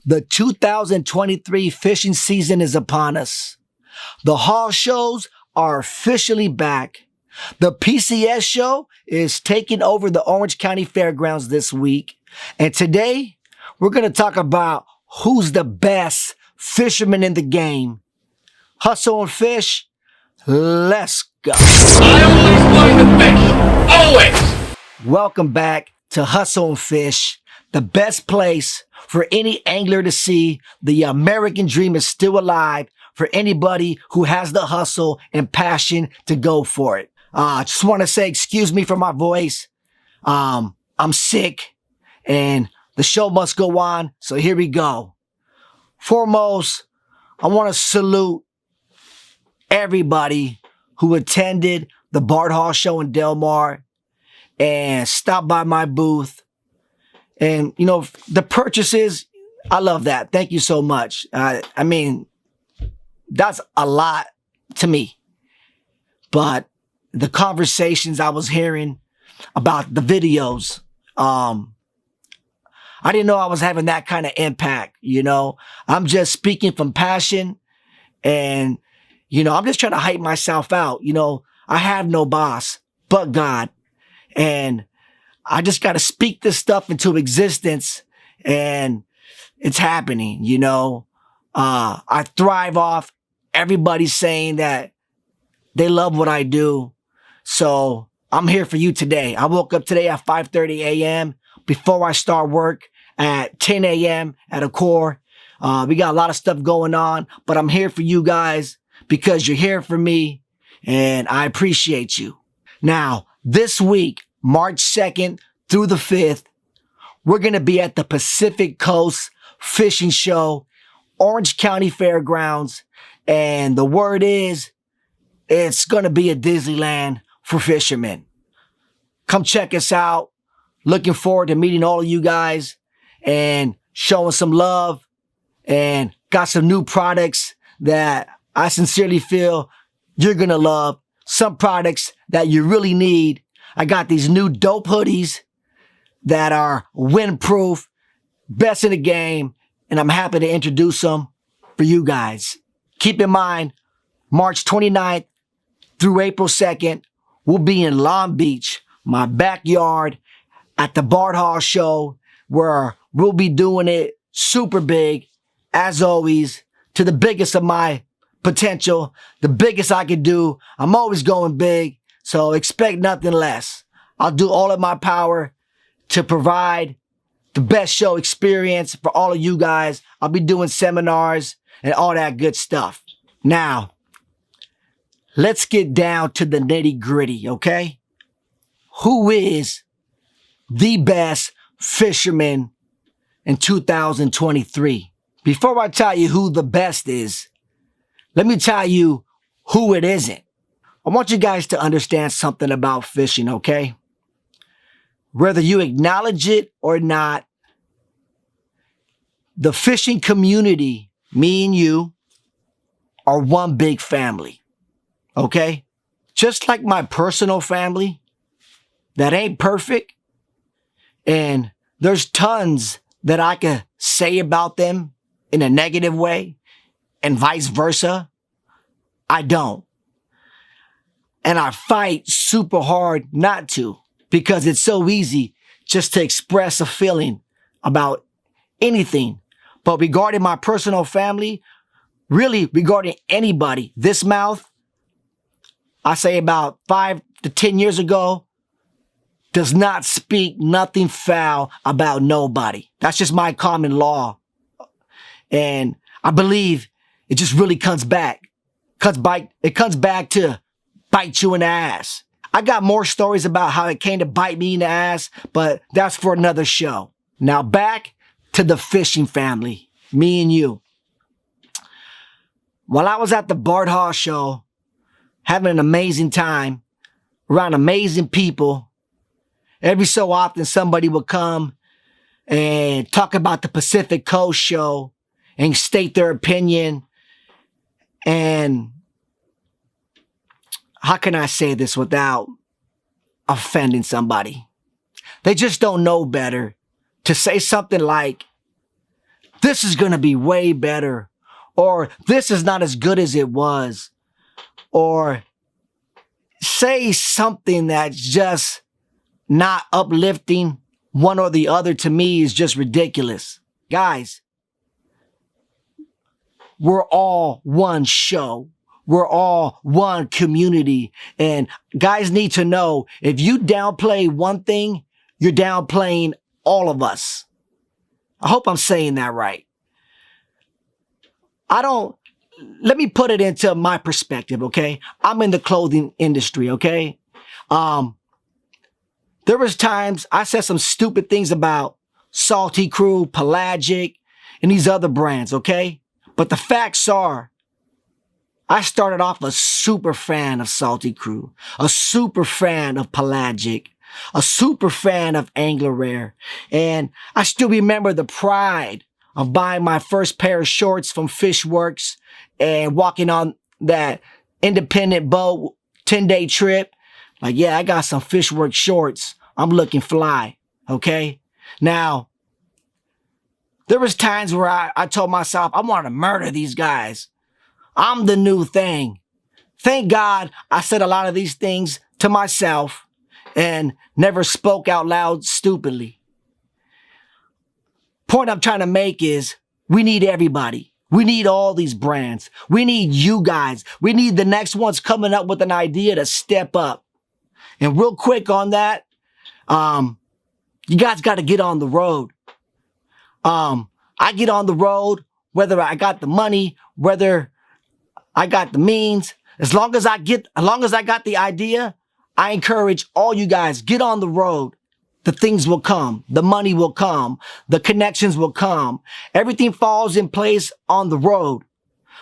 The 2023 fishing season is upon us. The haul shows are officially back. The PCS show is taking over the Orange County Fairgrounds this week. And today, we're going to talk about who's the best fisherman in the game. Hustle and fish, let's go. I always going to fish, always. Welcome back to Hustle and Fish, the best place for any angler to see the American dream is still alive for anybody who has the hustle and passion to go for it. Just want to say excuse me for my voice. I'm sick and the show must go on. So here we go. Foremost, I want to salute everybody who attended the Bart Hall show in Del Mar and stopped by my booth. And, you know, the purchases, I love that. Thank you so much. I mean, that's a lot to me. But the conversations I was hearing about the videos, I didn't know I was having that kind of impact, you know. I'm just speaking from passion and, you know, I'm just trying to hype myself out. You know, I have no boss but God. And I just got to speak this stuff into existence and it's happening, you know. I thrive off everybody saying that they love what I do. So I'm here for you today. I woke up today at 5:30 a.m. before I start work at 10 a.m. at Ahcor. We got a lot of stuff going on, but I'm here for you guys because you're here for me and I appreciate you. Now, this week, March 2nd through the 5th, we're going to be at the Pacific Coast Fishing Show, Orange County Fairgrounds. And the word is, it's going to be a Disneyland for fishermen. Come check us out. Looking forward to meeting all of you guys and showing some love. And got some new products that I sincerely feel you're going to love. Some products that you really need. I got these new dope hoodies that are windproof, best in the game, and I'm happy to introduce them for you guys. Keep in mind, March 29th through April 2nd, we'll be in Long Beach, my backyard, at the Bart Hall show, where we'll be doing it super big, as always, to the biggest of my potential, the biggest I can do. I'm always going big, so expect nothing less. I'll do all of my power to provide the best show experience for all of you guys. I'll be doing seminars and all that good stuff. Now, let's get down to the nitty gritty, okay? Who is the best fisherman in 2023? Before I tell you who the best is, let me tell you who it isn't. I want you guys to understand something about fishing, okay? Whether you acknowledge it or not, the fishing community, me and you, are one big family, okay? Just like my personal family, that ain't perfect, and there's tons that I could say about them in a negative way, and vice versa, I don't. And I fight super hard not to, because it's so easy just to express a feeling about anything. But regarding my personal family, really regarding anybody, this mouth, I say about 5 to 10 years ago, does not speak nothing foul about nobody. That's just my common law. And I believe it just really comes back. It comes back to bite you in the ass. I got more stories about how it came to bite me in the ass, but that's for another show. Now back to the fishing family, me and you. While I was at the Bart Hall show, having an amazing time, around amazing people, every so often somebody would come and talk about the Pacific Coast show and state their opinion. And how can I say this without offending somebody? They just don't know better to say something like, this is going to be way better, or this is not as good as it was, or say something that's just not uplifting one or the other, to me is just ridiculous. Guys, we're all one show. We're all one community. And guys need to know, if you downplay one thing, you're downplaying all of us. I hope I'm saying that right. Let me put it into my perspective, okay? I'm in the clothing industry, okay? There was times I said some stupid things about Salty Crew, Pelagic, and these other brands, okay? But the facts are, I started off a super fan of Salty Crew, a super fan of Pelagic, a super fan of Angler Rare. And I still remember the pride of buying my first pair of shorts from Fishworks and walking on that independent boat 10-day trip. Like, yeah, I got some Fishworks shorts. I'm looking fly, okay? Now, there was times where I told myself, I want to murder these guys. I'm the new thing. Thank God I said a lot of these things to myself and never spoke out loud stupidly. Point I'm trying to make is, we need everybody. We need all these brands. We need you guys. We need the next ones coming up with an idea to step up. And real quick on that, you guys got to get on the road. I get on the road, whether I got the money, whether I got the means. As long as I got the idea, I encourage all you guys, get on the road. The things will come. The money will come. The connections will come. Everything falls in place on the road.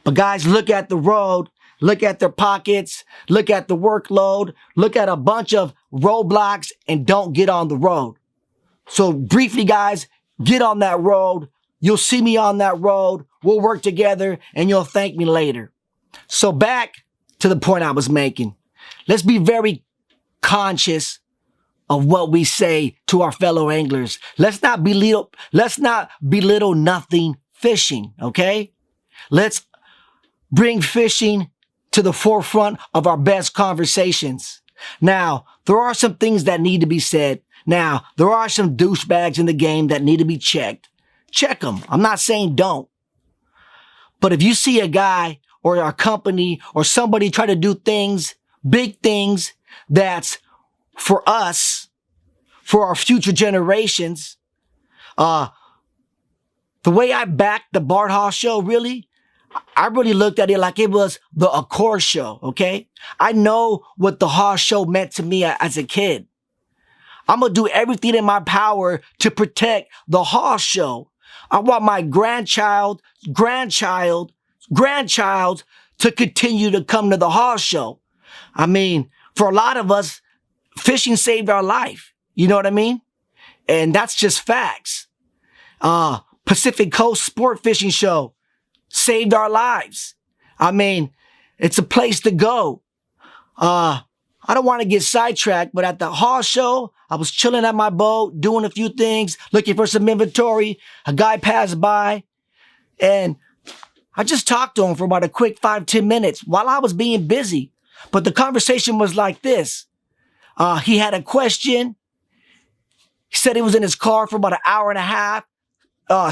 But guys, look at the road. Look at their pockets. Look at the workload. Look at a bunch of roadblocks and don't get on the road. So briefly, guys, get on that road. You'll see me on that road. We'll work together and you'll thank me later. So back to the point I was making. Let's be very conscious of what we say to our fellow anglers. Let's not belittle nothing fishing, okay? Let's bring fishing to the forefront of our best conversations. Now, there are some things that need to be said. Now, there are some douchebags in the game that need to be checked. Check them. I'm not saying don't. But if you see a guy or a company or somebody try to do things, big things, that's for us, for our future generations, the way I backed the Bart Hall show, really, I really looked at it like it was the Ahcor show, okay? I know what the Hall show meant to me as a kid. I'm going to do everything in my power to protect the Hall show. I want my grandchild to continue to come to the Hall show. I mean, for a lot of us, fishing saved our life. You know what I mean? And that's just facts. Pacific Coast Sport Fishing Show saved our lives. I mean, it's a place to go. I don't want to get sidetracked, but at the Hall show, I was chilling at my boat, doing a few things, looking for some inventory. A guy passed by and I just talked to him for about a quick 5-10 minutes while I was being busy. But the conversation was like this. He had a question. He said he was in his car for about an hour and a half,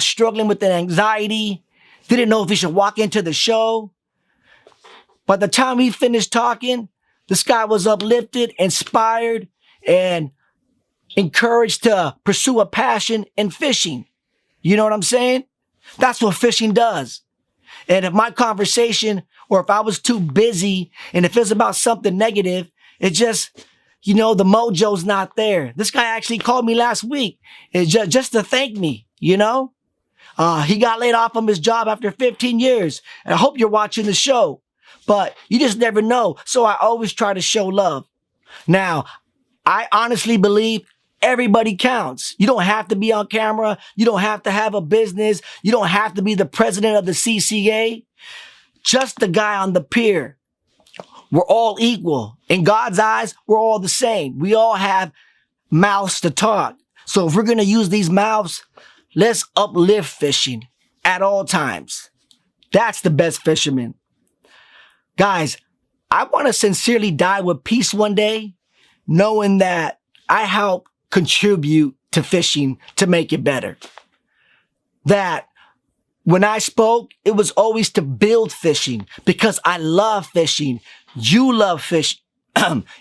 struggling with the anxiety. Didn't know if he should walk into the show. By the time he finished talking, this guy was uplifted, inspired, and encouraged to pursue a passion in fishing. You know what I'm saying? That's what fishing does. And if my conversation, or if I was too busy, and if it's about something negative, it just, the mojo's not there. This guy actually called me last week just to thank me, He got laid off from his job after 15 years. And I hope you're watching the show. But you just never know. So I always try to show love. Now, I honestly believe everybody counts. You don't have to be on camera. You don't have to have a business. You don't have to be the president of the CCA. Just the guy on the pier. We're all equal. In God's eyes, we're all the same. We all have mouths to talk. So if we're going to use these mouths, let's uplift fishing. at all times. That's the best fisherman. Guys, I want to sincerely die with peace one day, knowing that I help contribute to fishing to make it better. That when I spoke, it was always to build fishing because I love fishing. You love fish.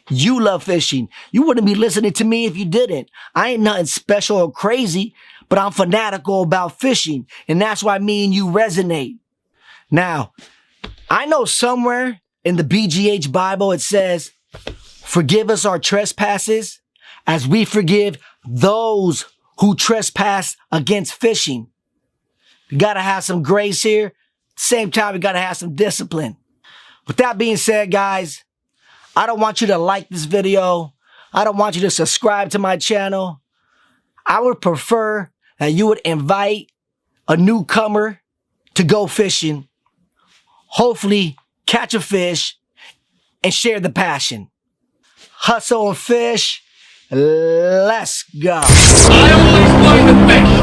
You love fishing. You wouldn't be listening to me if you didn't. I ain't nothing special or crazy, but I'm fanatical about fishing. And that's why me and you resonate. Now, I know somewhere in the BGH Bible it says, forgive us our trespasses as we forgive those who trespass against fishing. We got to have some grace here. At the same time, we got to have some discipline. With that being said, guys, I don't want you to like this video. I don't want you to subscribe to my channel. I would prefer that you would invite a newcomer to go fishing. Hopefully, catch a fish and share the passion. Hustle and fish. Let's go. I always learn to fish.